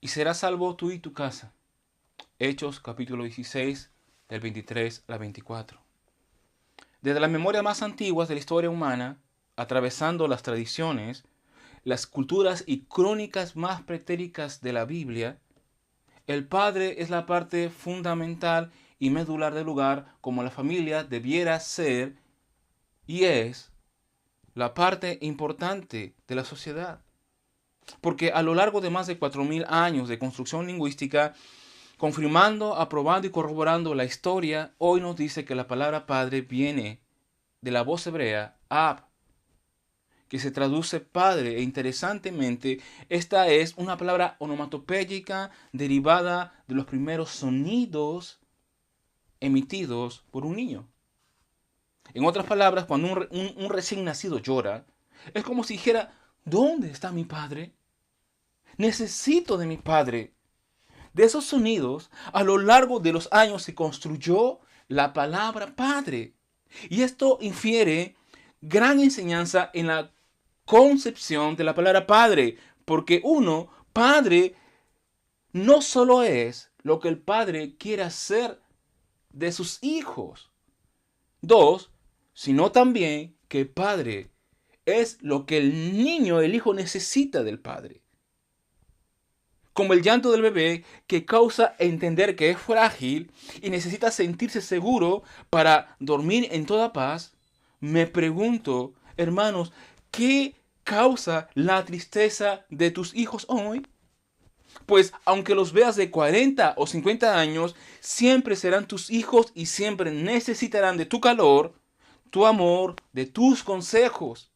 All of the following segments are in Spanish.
y serás salvo tú y tu casa. Hechos capítulo 16, del 23 al 24. Desde las memorias más antiguas de la historia humana, atravesando las tradiciones, las culturas y crónicas más pretéritas de la Biblia, el padre es la parte fundamental y medular del lugar como la familia debiera ser y es la parte importante de la sociedad. Porque a lo largo de más de 4000 años de construcción lingüística, confirmando, aprobando y corroborando la historia, hoy nos dice que la palabra padre viene de la voz hebrea ab, que se traduce padre, e interesantemente, esta es una palabra onomatopéyica derivada de los primeros sonidos emitidos por un niño. En otras palabras, cuando un recién nacido llora, es como si dijera, ¿dónde está mi padre? Necesito de mi padre. De esos sonidos, a lo largo de los años se construyó la palabra padre. Y esto infiere gran enseñanza en la concepción de la palabra padre, porque uno, padre, no solo es lo que el padre quiere hacer de sus hijos. Dos, sino también que padre es lo que el niño, el hijo necesita del padre. Como el llanto del bebé que causa entender que es frágil y necesita sentirse seguro para dormir en toda paz, me pregunto, hermanos, ¿qué causa la tristeza de tus hijos hoy? Pues aunque los veas de 40 o 50 años, siempre serán tus hijos y siempre necesitarán de tu calor, tu amor, de tus consejos.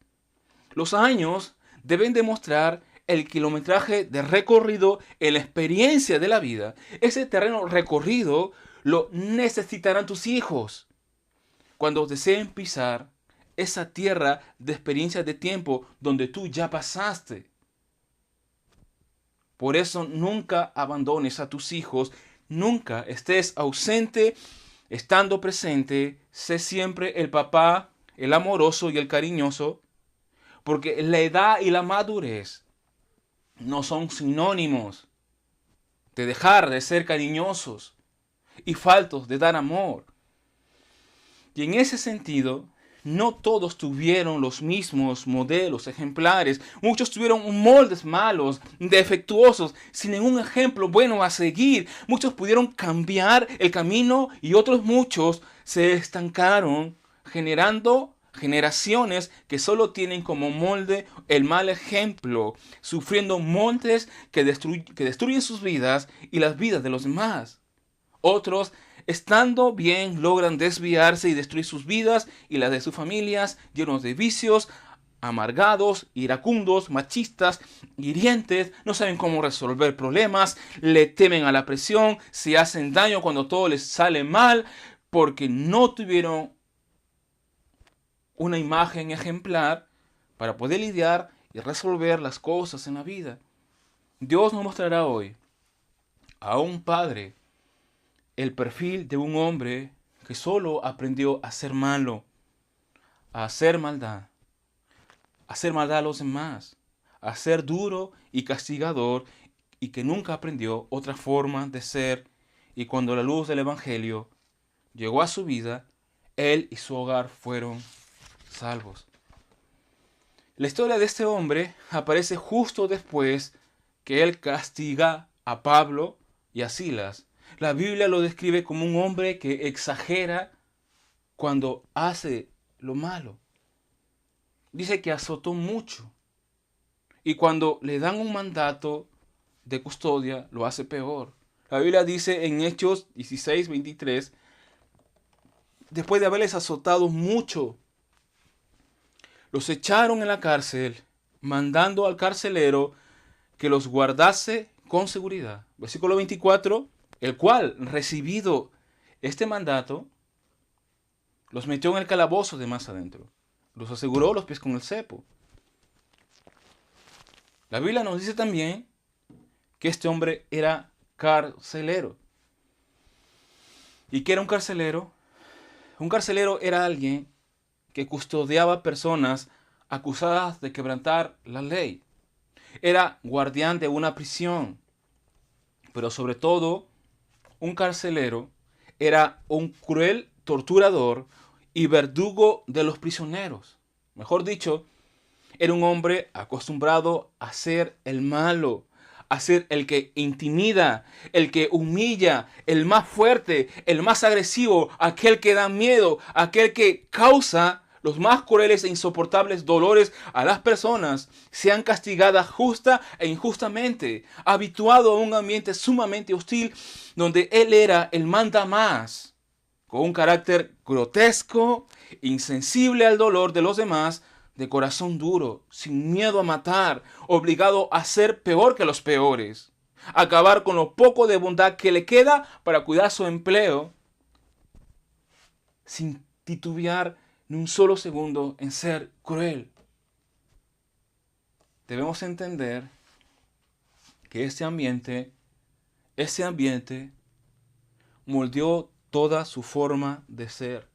Los años deben demostrar el kilometraje de recorrido en la experiencia de la vida. Ese terreno recorrido lo necesitarán tus hijos cuando deseen pisar esa tierra de experiencia de tiempo donde tú ya pasaste. Por eso nunca abandones a tus hijos, nunca estés ausente, estando presente, sé siempre el papá, el amoroso y el cariñoso, porque la edad y la madurez no son sinónimos de dejar de ser cariñosos y faltos de dar amor. Y en ese sentido, no todos tuvieron los mismos modelos ejemplares. Muchos tuvieron moldes malos, defectuosos, sin ningún ejemplo bueno a seguir. Muchos pudieron cambiar el camino y otros muchos se estancaron, generando generaciones que solo tienen como molde el mal ejemplo, sufriendo montes que destruyen sus vidas y las vidas de los demás. Otros, estando bien, logran desviarse y destruir sus vidas y las de sus familias, llenos de vicios, amargados, iracundos, machistas, hirientes, no saben cómo resolver problemas, le temen a la presión, se hacen daño cuando todo les sale mal, porque no tuvieron una imagen ejemplar para poder lidiar y resolver las cosas en la vida. Dios nos mostrará hoy a un padre el perfil de un hombre que solo aprendió a ser malo, a hacer maldad a los demás, a ser duro y castigador y que nunca aprendió otra forma de ser. Y cuando la luz del Evangelio llegó a su vida, él y su hogar fueron salvos. La historia de este hombre aparece justo después que él castiga a Pablo y a Silas. La Biblia lo describe como un hombre que exagera cuando hace lo malo. Dice que azotó mucho. Y cuando le dan un mandato de custodia, lo hace peor. La Biblia dice en Hechos 16:23, después de haberles azotado mucho, los echaron en la cárcel, mandando al carcelero que los guardase con seguridad. Versículo 24, el cual, recibido este mandato, los metió en el calabozo de más adentro. Los aseguró los pies con el cepo. La Biblia nos dice también que este hombre era carcelero. ¿Y qué era un carcelero? Un carcelero era alguien que custodiaba personas acusadas de quebrantar la ley. Era guardián de una prisión. pero sobre todo un carcelero, era un cruel torturador y verdugo de los prisioneros. Mejor dicho, era un hombre acostumbrado a ser el malo, a ser el que intimida, el que humilla, el más fuerte, el más agresivo, aquel que da miedo, aquel que causa los más crueles e insoportables dolores a las personas, sean castigadas justa e injustamente, habituado a un ambiente sumamente hostil donde él era el mandamás, con un carácter grotesco, insensible al dolor de los demás, de corazón duro, sin miedo a matar, obligado a ser peor que los peores, acabar con lo poco de bondad que le queda para cuidar su empleo, sin titubear ni un solo segundo en ser cruel. Debemos entender que ese ambiente moldeó toda su forma de ser.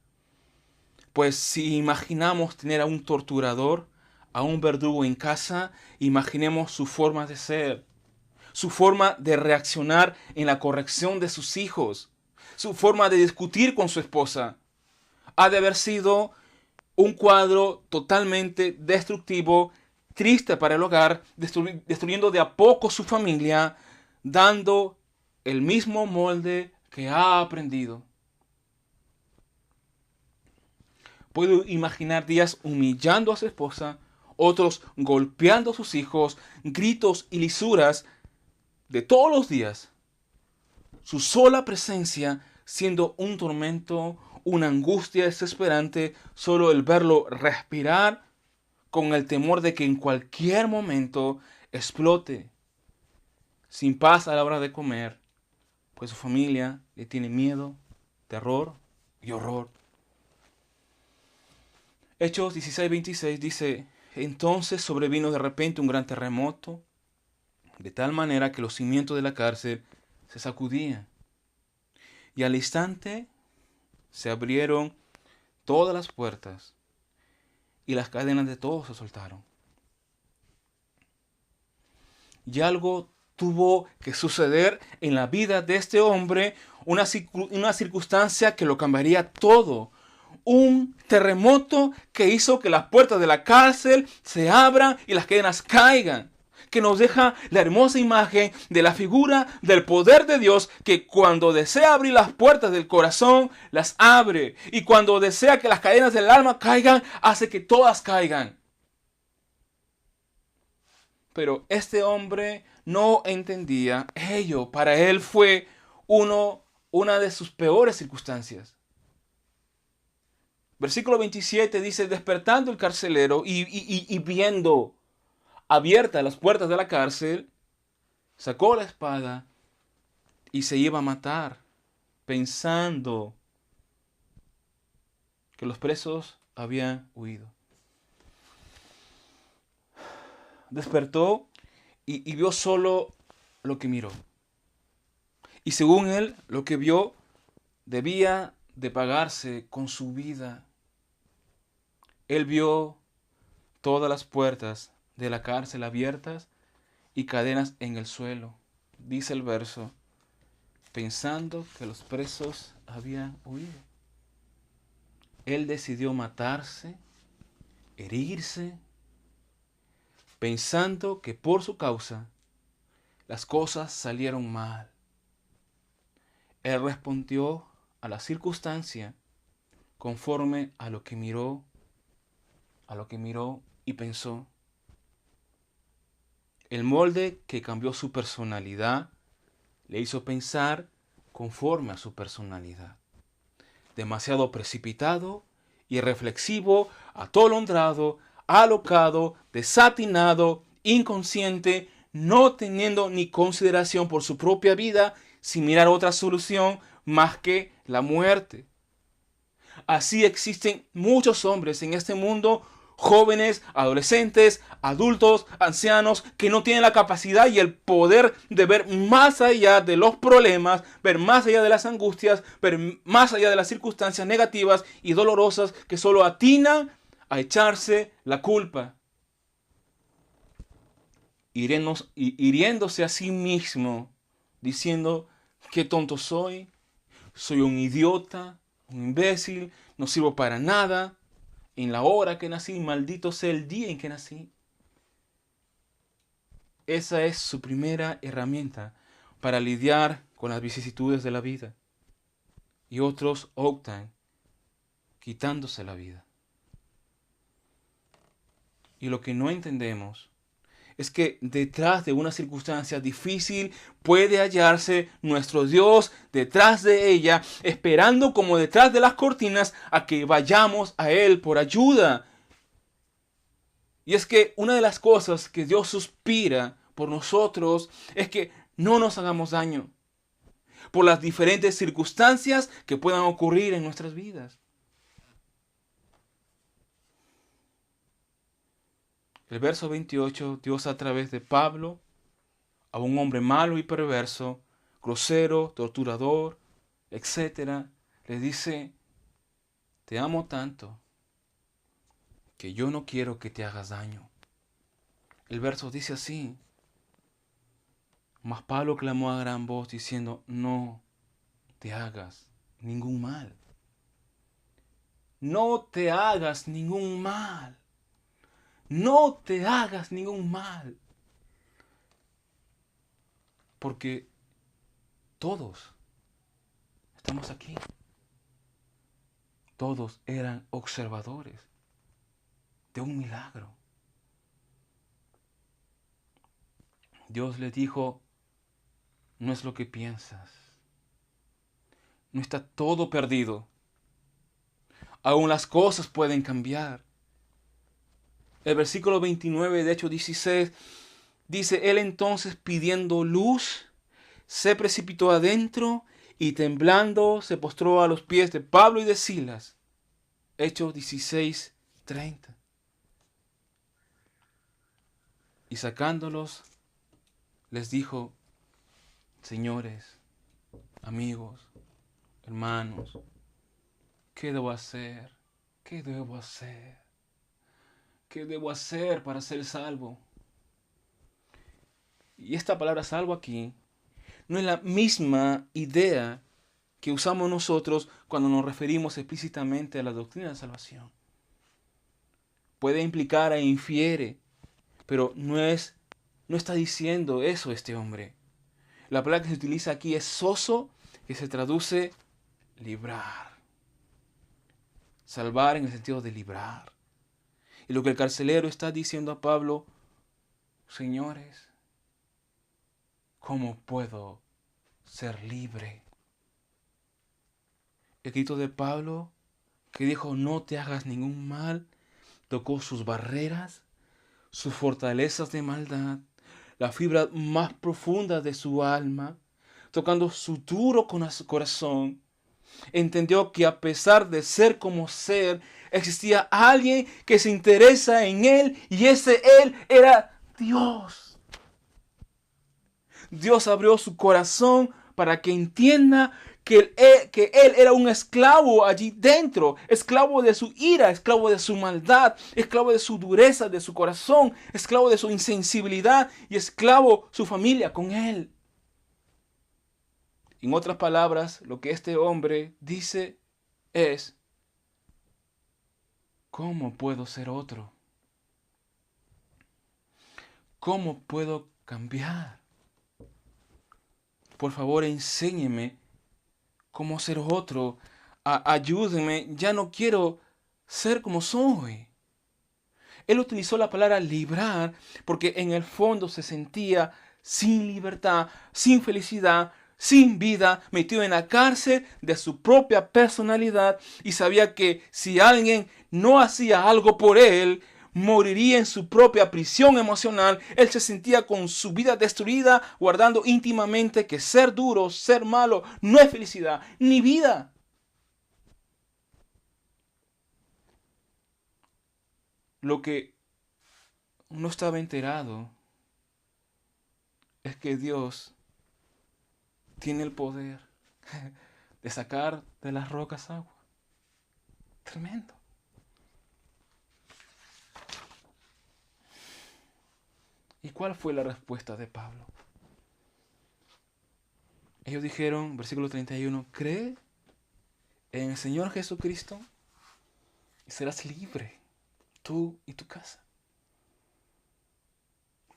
Pues si imaginamos tener a un torturador, a un verdugo en casa, imaginemos su forma de ser, su forma de reaccionar en la corrección de sus hijos, su forma de discutir con su esposa. Ha de haber sido un cuadro totalmente destructivo, triste para el hogar, destruyendo de a poco su familia, dando el mismo molde que ha aprendido. Puedo imaginar días humillando a su esposa, otros golpeando a sus hijos, gritos y lisuras de todos los días. Su sola presencia siendo un tormento, una angustia desesperante, solo el verlo respirar con el temor de que en cualquier momento explote. Sin paz a la hora de comer, pues su familia le tiene miedo, terror y horror. Hechos 16:26 dice: entonces sobrevino de repente un gran terremoto, de tal manera que los cimientos de la cárcel se sacudían. Y al instante se abrieron todas las puertas y las cadenas de todos se soltaron. Y algo tuvo que suceder en la vida de este hombre, una circunstancia que lo cambiaría todo. Un terremoto que hizo que las puertas de la cárcel se abran y las cadenas caigan. Que nos deja la hermosa imagen de la figura del poder de Dios, que cuando desea abrir las puertas del corazón, las abre. Y cuando desea que las cadenas del alma caigan, hace que todas caigan. Pero este hombre no entendía ello. Para él fue una de sus peores circunstancias. Versículo 27 dice: despertando el carcelero y viendo abiertas las puertas de la cárcel, sacó la espada y se iba a matar, pensando que los presos habían huido. Despertó y vio solo lo que miró. Y según él, lo que vio debía de pagarse con su vida. Él vio todas las puertas de la cárcel abiertas y cadenas en el suelo. Dice el verso: pensando que los presos habían huido. Él decidió matarse, herirse, pensando que por su causa las cosas salieron mal. Él respondió a la circunstancia conforme a lo que miró y pensó. El molde que cambió su personalidad le hizo pensar conforme a su personalidad. Demasiado precipitado, irreflexivo, atolondrado, alocado, desatinado, inconsciente, no teniendo ni consideración por su propia vida, sin mirar otra solución más que la muerte. Así existen muchos hombres en este mundo, jóvenes, adolescentes, adultos, ancianos, que no tienen la capacidad y el poder de ver más allá de los problemas, ver más allá de las angustias, ver más allá de las circunstancias negativas y dolorosas, que solo atinan a echarse la culpa, hiriéndose a sí mismo diciendo qué tonto soy un idiota, un imbécil, no sirvo para nada, en la hora que nací, maldito sea el día en que nací. Esa es su primera herramienta para lidiar con las vicisitudes de la vida. Y otros optan quitándose la vida. Y lo que no entendemos es que detrás de una circunstancia difícil puede hallarse nuestro Dios detrás de ella, esperando como detrás de las cortinas a que vayamos a Él por ayuda. Y es que una de las cosas que Dios suspira por nosotros es que no nos hagamos daño por las diferentes circunstancias que puedan ocurrir en nuestras vidas. El verso 28, Dios a través de Pablo, a un hombre malo y perverso, grosero, torturador, etcétera, le dice, te amo tanto que yo no quiero que te hagas daño. El verso dice así, mas Pablo clamó a gran voz diciendo, no te hagas ningún mal. No te hagas ningún mal. No te hagas ningún mal. Porque todos estamos aquí. Todos eran observadores de un milagro. Dios le dijo, no es lo que piensas. No está todo perdido. Aún las cosas pueden cambiar. El versículo 29 de Hechos 16 dice, él entonces pidiendo luz, se precipitó adentro y temblando se postró a los pies de Pablo y de Silas. Hechos 16:30. Y sacándolos, les dijo, señores, amigos, hermanos, ¿qué debo hacer? ¿Qué debo hacer? ¿Qué debo hacer para ser salvo? Y esta palabra salvo aquí no es la misma idea que usamos nosotros cuando nos referimos explícitamente a la doctrina de salvación. Puede implicar e infiere, pero no está diciendo eso este hombre. La palabra que se utiliza aquí es sozo, que se traduce librar. Salvar en el sentido de librar. Y lo que el carcelero está diciendo a Pablo, señores, ¿cómo puedo ser libre? El grito de Pablo, que dijo, no te hagas ningún mal, tocó sus barreras, sus fortalezas de maldad, la fibra más profunda de su alma, tocando su duro corazón. Entendió que a pesar de ser como ser, existía alguien que se interesa en él y ese él era Dios. Dios abrió su corazón para que entienda que él era un esclavo allí dentro, esclavo de su ira, esclavo de su maldad, esclavo de su dureza, de su corazón, esclavo de su insensibilidad y esclavo su familia con él. En otras palabras, lo que este hombre dice es, ¿cómo puedo ser otro? ¿Cómo puedo cambiar? Por favor, enséñeme cómo ser otro. Ayúdeme, ya no quiero ser como soy. Él utilizó la palabra librar porque en el fondo se sentía sin libertad, sin felicidad, sin vida, metido en la cárcel de su propia personalidad y sabía que si alguien no hacía algo por él, moriría en su propia prisión emocional. Él se sentía con su vida destruida, guardando íntimamente que ser duro, ser malo, no es felicidad ni vida. Lo que no estaba enterado es que Dios tiene el poder de sacar de las rocas agua. Tremendo. ¿Y cuál fue la respuesta de Pablo? Ellos dijeron, versículo 31, cree en el Señor Jesucristo y serás libre, tú y tu casa.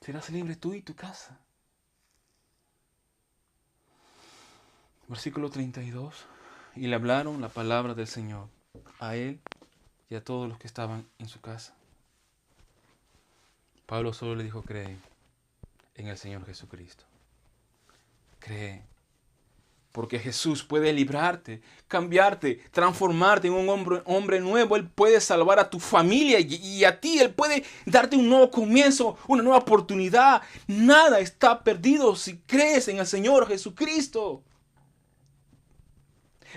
Serás libre tú y tu casa. Versículo 32. Y le hablaron la palabra del Señor a él y a todos los que estaban en su casa. Pablo solo le dijo, cree en el Señor Jesucristo. Cree. Porque Jesús puede librarte, cambiarte, transformarte en un hombre nuevo. Él puede salvar a tu familia y a ti. Él puede darte un nuevo comienzo, una nueva oportunidad. Nada está perdido si crees en el Señor Jesucristo.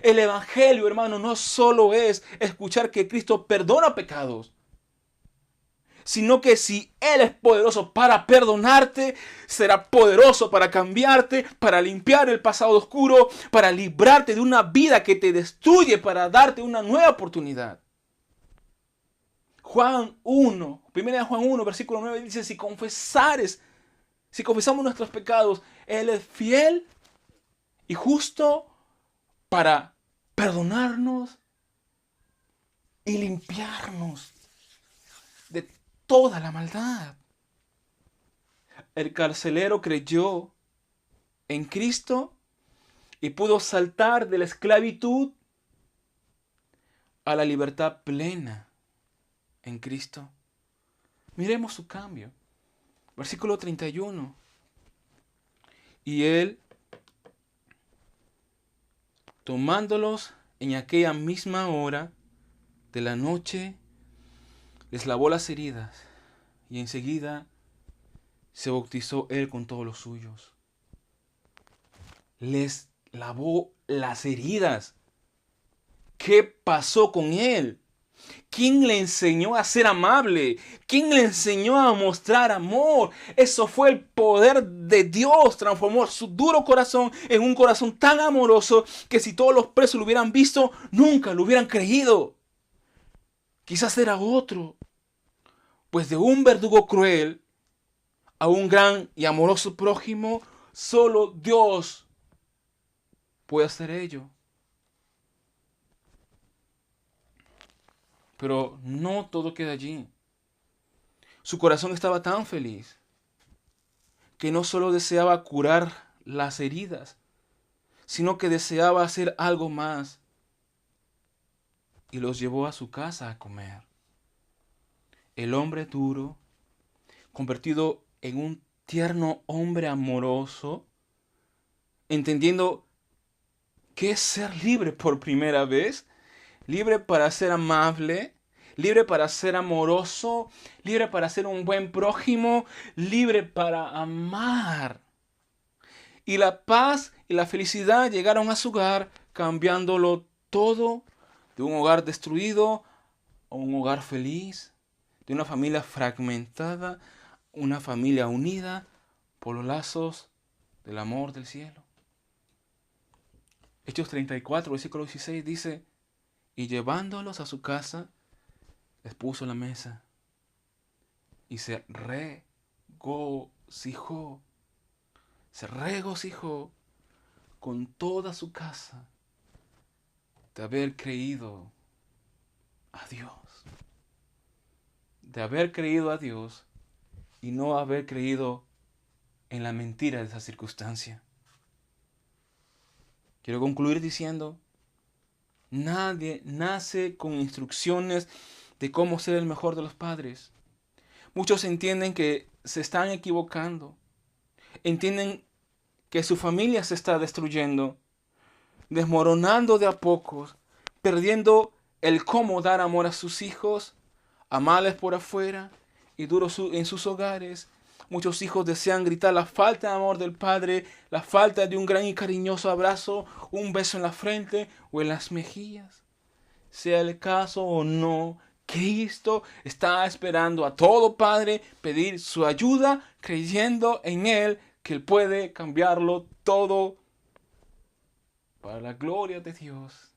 El Evangelio, hermano, no solo es escuchar que Cristo perdona pecados, sino que si Él es poderoso para perdonarte, será poderoso para cambiarte, para limpiar el pasado oscuro, para librarte de una vida que te destruye, para darte una nueva oportunidad. Juan 1, 1 Juan 1, versículo 9 dice, si confesamos nuestros pecados, Él es fiel y justo para perdonarnos y limpiarnos de toda la maldad. El carcelero creyó en Cristo y pudo saltar de la esclavitud a la libertad plena en Cristo. Miremos su cambio. Versículo 31. Y él, tomándolos en aquella misma hora de la noche, les lavó las heridas y enseguida se bautizó él con todos los suyos. Les lavó las heridas. ¿Qué pasó con él? ¿Quién le enseñó a ser amable? ¿Quién le enseñó a mostrar amor? Eso fue el poder de Dios. Transformó su duro corazón en un corazón tan amoroso que si todos los presos lo hubieran visto, nunca lo hubieran creído. Quizás era otro. Pues de un verdugo cruel a un gran y amoroso prójimo, solo Dios puede hacer ello. Pero no todo queda allí. Su corazón estaba tan feliz que no solo deseaba curar las heridas, sino que deseaba hacer algo más. Y los llevó a su casa a comer. El hombre duro, convertido en un tierno hombre amoroso, entendiendo qué es ser libre por primera vez, libre para ser amable, libre para ser amoroso, libre para ser un buen prójimo, libre para amar. Y la paz y la felicidad llegaron a su hogar, cambiándolo todo de un hogar destruido a un hogar feliz, de una familia fragmentada, una familia unida por los lazos del amor del cielo. Hechos 34, versículo 16 dice, y llevándolos a su casa, les puso la mesa y se regocijó con toda su casa de haber creído a Dios. De haber creído a Dios y no haber creído en la mentira de esa circunstancia. Quiero concluir diciendo, nadie nace con instrucciones de cómo ser el mejor de los padres. Muchos entienden que se están equivocando. Entienden que su familia se está destruyendo, desmoronando de a pocos, perdiendo el cómo dar amor a sus hijos, amarles por afuera y duros en sus hogares. Muchos hijos desean gritar la falta de amor del padre, la falta de un gran y cariñoso abrazo, un beso en la frente o en las mejillas. Sea el caso o no, Cristo está esperando a todo padre pedir su ayuda, creyendo en Él, que Él puede cambiarlo todo para la gloria de Dios.